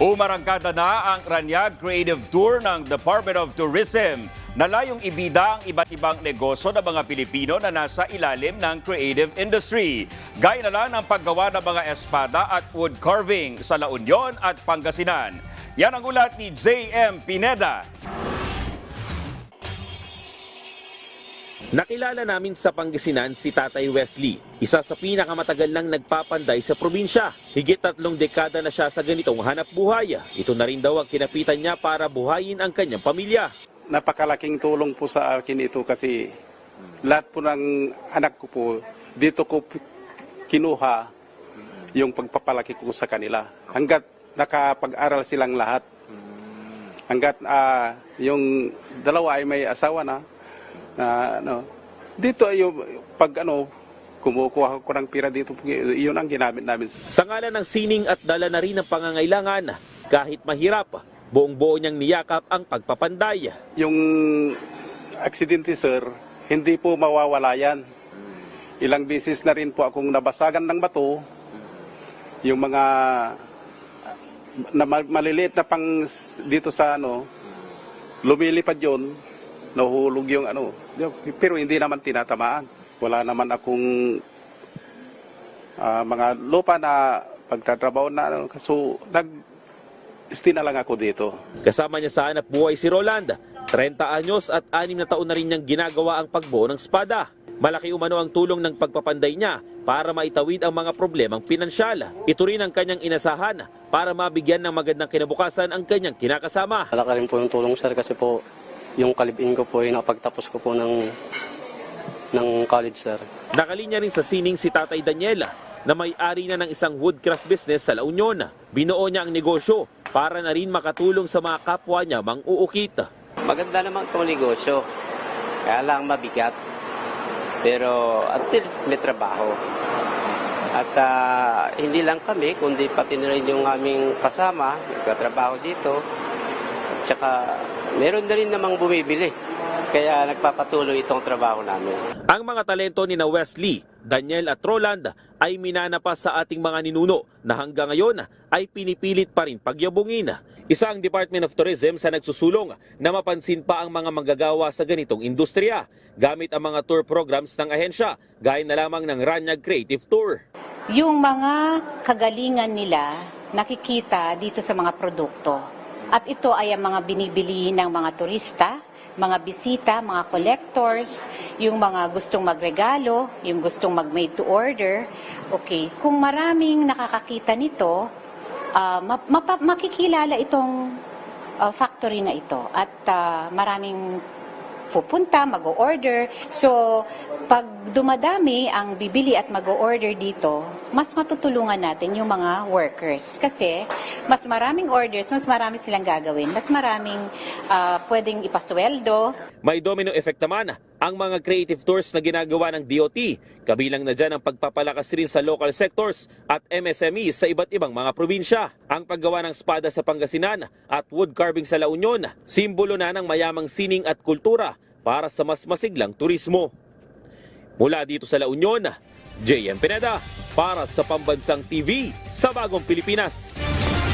Umarangkada na ang Ranyag Creative Tour ng Department of Tourism na layong ibida ang iba't ibang negosyo ng mga Pilipino na nasa ilalim ng creative industry. Gaya na lang ng paggawa ng mga espada at wood carving sa La Union at Pangasinan. Yan ang ulat ni J.M. Pineda. Nakilala namin sa Pangasinan si Tatay Wesley, isa sa pinakamatagal nang nagpapanday sa probinsya. Higit 3 dekada na siya sa ganitong hanap buhay. Ito na rin daw ang kinapitan niya para buhayin ang kanyang pamilya. Napakalaking tulong po sa akin ito kasi lahat po ng anak ko po, dito ko kinuha yung pagpapalaki ko sa kanila. Hanggat nakapag-aral silang lahat. Hanggat yung dalawa ay may asawa na, dito ay kumukuha ko ng pira dito, iyon ang ginamit namin. Sa ngalan ng sining at dala na rin ng pangangailangan, kahit mahirap, buong-buo niyang niyakap ang pagpapanday. Yung aksidente, sir, hindi po mawawala yan. Ilang beses na rin po akong nabasagan ng bato, yung mga maliliit na pang dito sa lumilipad yun, nahulog yung pero hindi naman tinatamaan. Wala naman akong mga lupa na pagtatrabaho na, so nag-stay na lang ako dito. Kasama niya sa hanap buhay si Roland, 30 anyos at 6 na taon na rin niyang ginagawa ang pagbuo ng espada. Malaki umano ang tulong ng pagpapanday niya para maitawid ang mga problemang pinansyal. Ito rin ang kanyang inasahan para mabigyan ng magandang kinabukasan ang kanyang kinakasama. Malaki rin po yung tulong, sir, kasi po yung kalibin ko po ay napagtapos ko po ng college, sir. Nakalinya rin sa sining si Tatay Daniel na may-ari na ng isang woodcraft business sa La Union. Binuo niya ang negosyo para na rin makatulong sa mga kapwa niya mang-uukit. Maganda naman itong negosyo, kaya lang mabigat. Pero at least may trabaho. At hindi lang kami, kundi pati na rin yung aming kasama, nagtatrabaho dito. At saka meron na rin namang bumibili. Kaya nagpapatuloy itong trabaho namin. Ang mga talento ni na Wesley, Daniel at Roland ay minana pa sa ating mga ninuno na hanggang ngayon ay pinipilit pa rin pagyabungin. Isa ang Department of Tourism sa nagsusulong na mapansin pa ang mga manggagawa sa ganitong industriya gamit ang mga tour programs ng ahensya gaya na lamang ng Ranyag Creative Tour. Yung mga kagalingan nila nakikita dito sa mga produkto. At ito ay ang mga binibili ng mga turista, mga bisita, mga collectors, yung mga gustong magregalo, yung gustong mag-made to order. Okay, kung maraming nakakakita nito, makikilala itong factory na ito at maraming pupunta, mag-o-order. So, pag dumadami ang bibili at mag-o-order dito, mas matutulungan natin yung mga workers. Kasi, mas maraming orders, mas marami silang gagawin, mas maraming pwedeng ipasweldo. May domino effect naman ang mga creative tours na ginagawa ng DOT. Kabilang na dyan ang pagpapalakas rin sa local sectors at MSMEs sa iba't ibang mga probinsya. Ang paggawa ng espada sa Pangasinan at wood carving sa La Union, simbolo na ng mayamang sining at kultura para sa mas masiglang turismo. Mula dito sa La Union, J.M. Pineda para sa Pambansang TV sa Bagong Pilipinas.